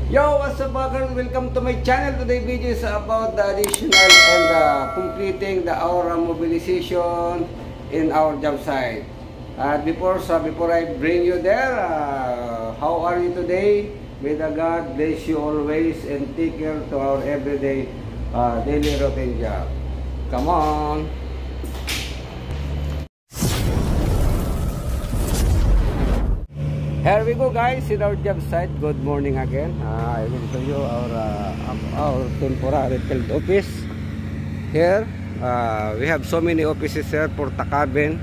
Yo, what's up mga girl? Welcome to my channel. Today video is about the additional and completing the our mobilization in our job site. Before I bring you there, how are you today? May the God bless you always and take care to our everyday daily routine job. Come on! Here we go guys in our job site. Good morning again. I will show you our temporary field office. Here we have so many offices here for Takabin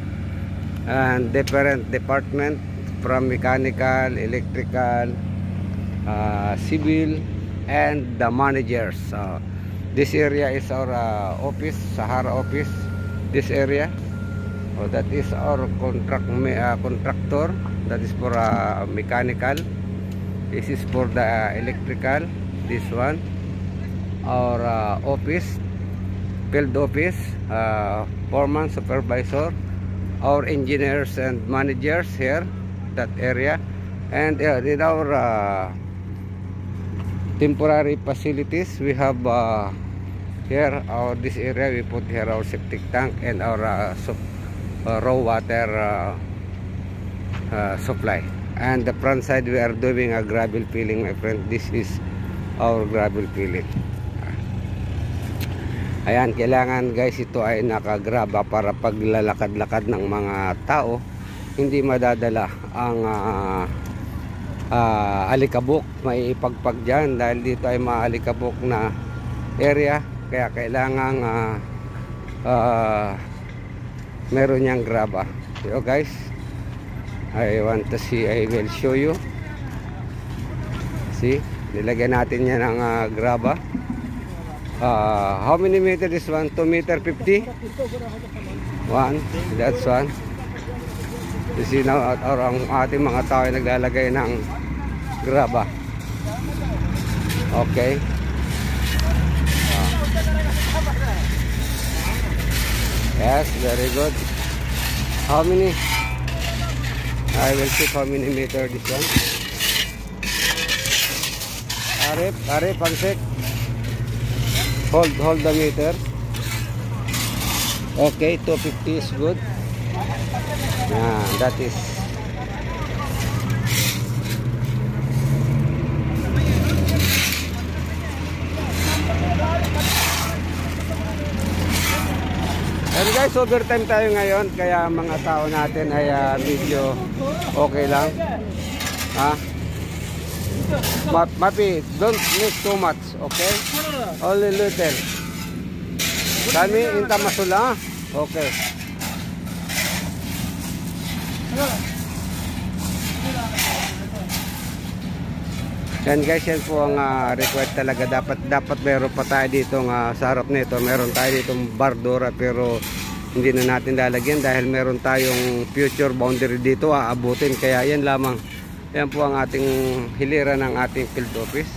and different department from mechanical, electrical, civil and the managers. This area is our office, Sahara office. This area, that is our contractor. That is for mechanical. This is for the electrical. This one our office, field office, foreman, supervisor, our engineers and managers here, that area. And in our temporary facilities, we have here this area we put here our septic tank and our raw water supply. And the front side we are doing a gravel filling, my friend. This is our gravel filling. Ayan, kailangan guys ito ay nakagraba para paglalakad-lakad ng mga tao hindi madadala ang alikabok, may ipagpag dyan dahil dito ay maalikabok na area, kaya kailangan meron niyang graba. So guys, I want to see, I will show you. See, nilagyan natin yan ng graba. How many meter this one? 2 meter 50? One, that's one. You see now, ang ating mga tao ay naglalagay ng graba. Okay. Yes, very good. How many? I will check how many meter this one. Arif, pansek. Hold the meter. Okay, 250 is good. That is. And guys, overtime tayo ngayon, kaya mga tao natin ay video okay lang. Mapi, don't make too much, okay? Only little. Kami inta masula, okay. Yan guys, yan po ang required talaga. Dapat meron pa tayo dito sa harap nito. Meron tayo ditong bardora pero hindi na natin lalagyan dahil meron tayong future boundary dito aabutin. Kaya yan lamang. Yan po ang ating hilira ng ating field office.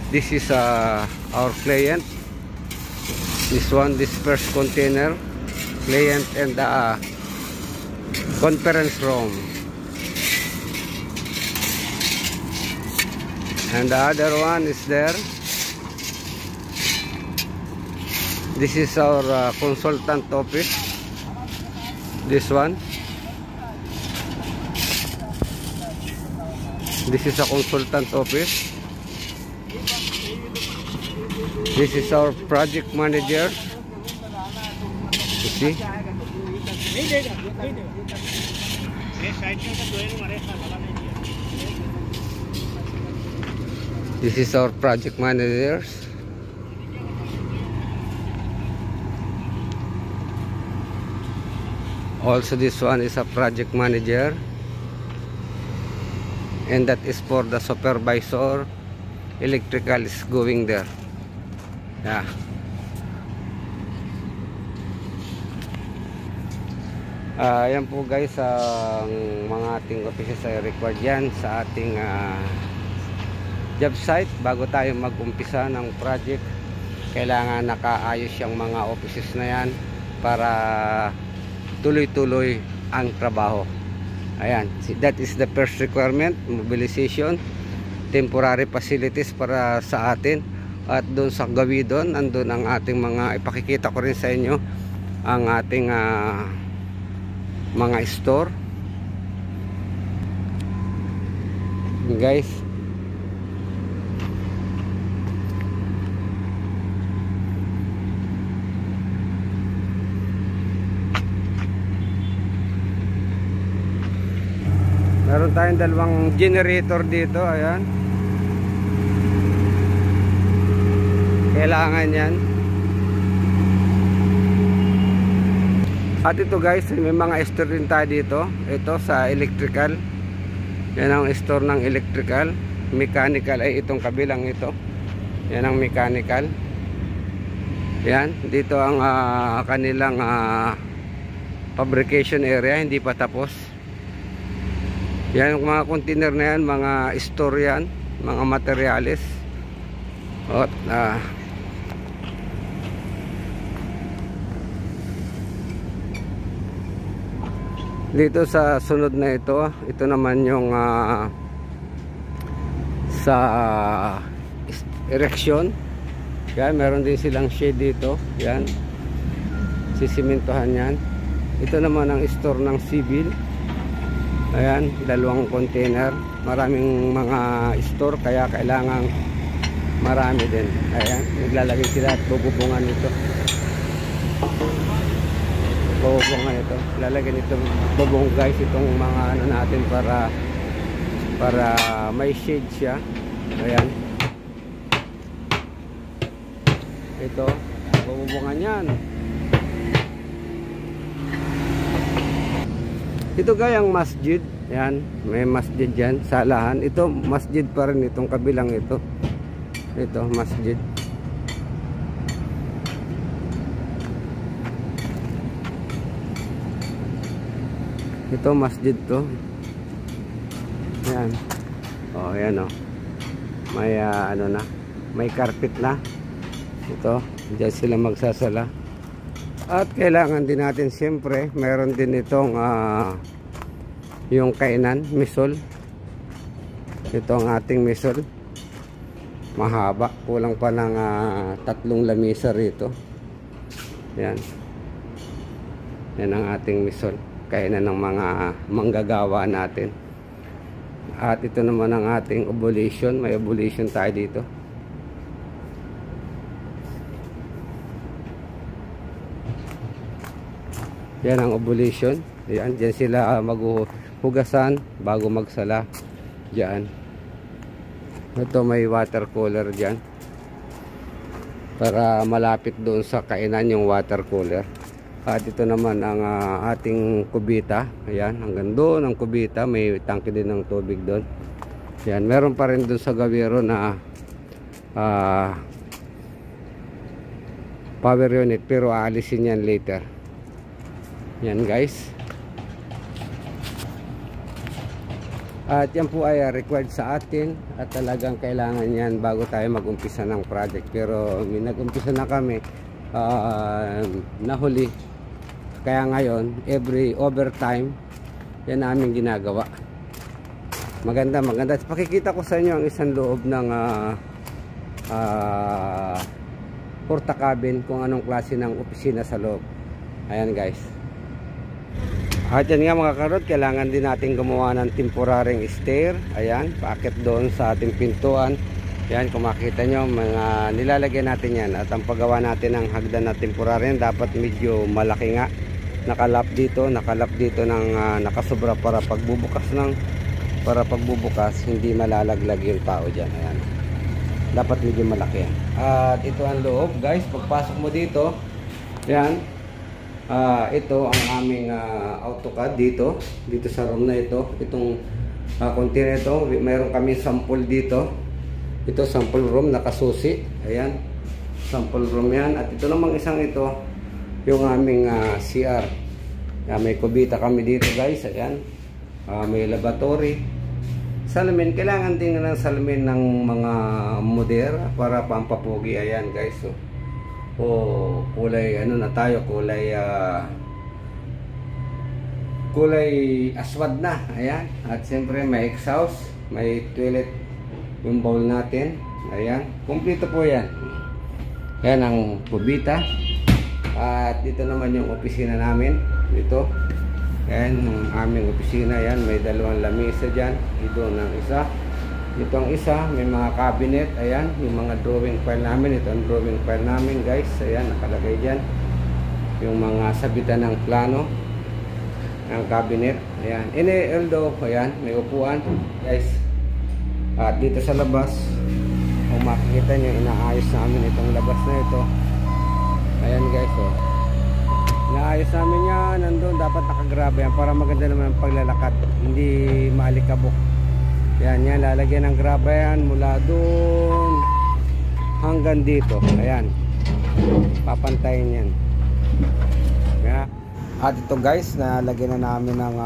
This is our client. This one, this first container, client and the conference room. And the other one is there. This is our consultant office. This one. This is a consultant office. This is our project manager. You see? This is our project managers. Also this one is a project manager. And that is for the supervisor. Electrical is going there. Yeah. Yan po guys ang mga ating offices ay required yan sa ating job site. Bago tayo mag-umpisa ng project, kailangan nakaayos yung mga offices na yan para tuloy-tuloy ang trabaho. Ayan, that is the first requirement, mobilization. temporary facilities para sa atin. At doon sa Gawidon, andun ang ating mga, ipakikita ko rin sa inyo ang ating mga store. Guys, meron tayong dalawang generator dito, ayan. Kailangan yan. At ito guys, may mga store din tayo dito. Ito sa electrical. Yan ang store ng electrical. Mechanical ay itong kabilang ito. Yan ang mechanical. Yan, dito ang kanilang fabrication area, hindi pa tapos. Yan, yung mga container na yan, mga store yan, mga materials. At dito sa sunod na ito naman yung sa erection. Yan, meron din silang shade dito. Yan, sisimintohan yan. Ito naman ang store ng civil. Ayan, dalawang container. Maraming mga store, kaya kailangan marami din. Ayan, naglalagay sila at bububungan ito. Bubungan ito. Lalagyan ito bubong guys, itong mga ano natin para may shade siya. Ayan. Ito, bubungan yan. Ito gayang masjid. Yan, may masjid dyan, salahan. Ito masjid pa rin, itong kabilang ito. Ito masjid. Ito masjid to. Yan. Oh, yan oh. May ano na, may carpet na. Ito, diyan sila magsasala. At kailangan din natin siyempre, meron din itong yung kainan, misol. Ito ang ating misol. Mahaba, kulang pa ng 3 lamisa rito. Yan. Yan ang ating misol. Kainan ng mga manggagawa natin. At ito naman ang ating obulation. May obulation tayo dito. Yan ang obulation. Yan, dyan sila maghuhugasan bago magsala. Diyan. Ito may water cooler dyan. Para malapit doon sa kainan yung water cooler. At ito naman ang ating kubita. Ayan, hanggang doon ang kubita. May tangke din ng tubig doon. Ayan, meron pa rin doon sa gawiro na power unit. Pero aalisin yan later. Yan guys. At yan po ay required sa atin. At talagang kailangan yan bago tayo mag-umpisa ng project. Pero nag-umpisa na kami. Nahuli. Kaya ngayon, every overtime, yan namin ginagawa. Maganda, maganda. Pakikita ko sa inyo ang isang loob ng porta cabin, kung anong klase ng opisina sa loob. Ayan guys. At yan nga mga karot, kailangan din natin gumawa ng temporaryng stair. Ayan, paakit doon sa ating pintuan. Yan, kung makita nyo, mga nilalagay natin yan. At ang paggawa natin ng hagdan na temporary, dapat medyo malaki nga. Nakalap dito ng nakasobra para pagbubukas hindi malalaglag yung tao dyan. Ayan. Dapat medyo malaki yan. At ito ang loob guys, pagpasok mo dito, yan, ito ang aming AutoCAD dito sa room na ito. Itong container ito, mayroon kami sample dito. Ito sample room, nakasusi. Ayan, sample room yan. At ito namang isang ito, yung aming CR. May kubita kami dito guys. Ayan, may laboratory. Salamin, kailangan din ng salamin ng mga modera para pampapugi. Ayan guys, so, kulay ano na tayo, kulay aswad na. Ayan, at siyempre may exhaust, may toilet yung bowl natin. Ayan, kumpleto po yan. Yan ang kubita. At dito naman yung opisina namin. Dito. Yan yung aming opisina. Yan, may dalawang lamesa dyan. Ito ng isa. Ito ang isa, may mga cabinet. Ayan, yung mga drawing file namin. Ito ang drawing file namin, guys. Ayan, nakalagay dyan. Yung mga sabitan ng plano ng cabinet. Ayan, although, ayan, may upuan, guys. At dito sa labas, kung makikita nyo, inaayos namin itong labas na ito. Ayan, guys, oh. Inaayos namin yan. Nandun, dapat nakagrabe yan para maganda naman ang paglalakad. Hindi maalikabok. Yan, yan, lalagyan ng graba yan mula doon hanggang dito. Ayan, papantayin yan. Kaya, at ito guys, nalagyan na namin ng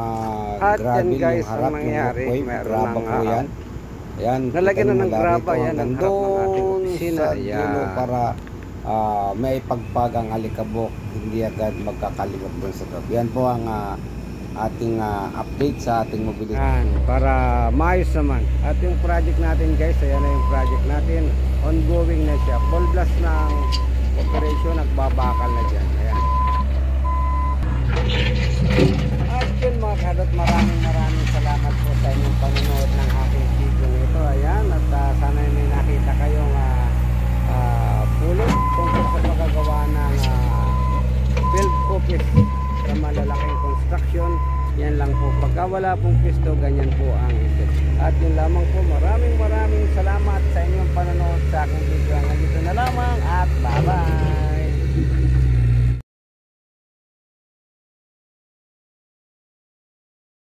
gravel, guys, yung harap, yung graba po yan. Ayan, nalagyan na ng graba yan ang harap ng ating opisina para may pagpag ang alikabok, hindi agad magkakalimot doon sa loob. Yan po ang ating update sa ating mobility. Para maayos naman. At yung project natin guys, ayan na yung project natin. Ongoing na siya. Full blast ng operation, nagbabakal na dyan. Ayan. At yun mga kadot, maraming salamat po sa inyong panonood ng aking video nito. Ayan, at sana may nakita kayong pulot tungkol sa magagawa ng field office sa malalaking construction. Yan lang po, pagka wala pong pisto, ganyan po ang ito. At yun lamang po, maraming salamat sa inyong panonood sa aking video. Nandito na lamang at bye bye.